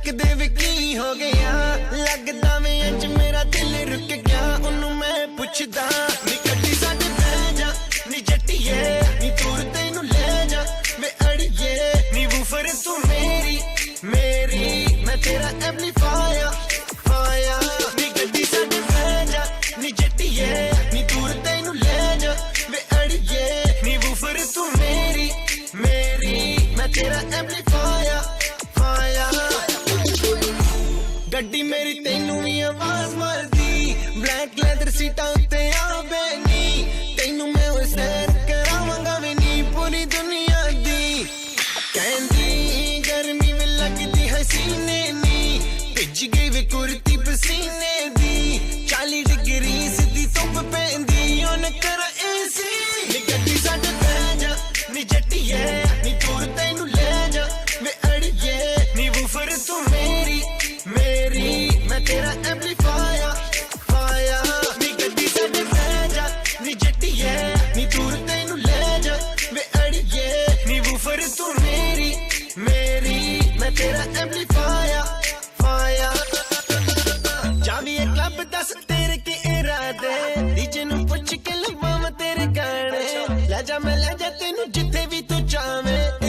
तकदे वे की हो गया लगदा वे अज मेरा दिल रुक गया ओनू मैं पुछदा नी कड्डी साडे बह जा नी जट्टिए नी दूर तैनू ले जा वे अड़िए नी वूफर तू मेरी मेरी मैं तेरा एम्पलीफायर फायर नी कड्डी साडे बह जा नी जट्टिए नी दूर तैनू ले जा वे अड़िए नी वूफर तू मेरी मेरी मैं तेरा एम्पलीफायर गड्डी मेरी तेनू भी आवाज मारदी ब्लैक लैदर सीटा उत्ते आवे नी तेनू मैं ओ सैर करावांगा वे नी पूरी दुनिया दी कहंदी गर्मी में लगदी हसीने नी भिज गई वे कुर्ती पसीने दी 40 डिग्री सीधी धुप पैंदी ओन कर एसी नी गड्डी साडे बह जा नी जट्टिए नी दूर तैनू ले जा वे अड़िए नी वूफर तू मेरी मेरी मैं तेरा एम्पलीफायर फायर नी गड्डी साडे बह जा नी जट्टिए नी दूर तैनू ले जा वे अड़िए नी वूफर तू मेरी मेरी मैं तेरा एम्पलीफायर फायर जावी क्लब दस तेरे के इरादे डीजे नू पुछ के लवावां तेरे गाने ले जा मैं ले जा तेनू जिथे भी तू चाहे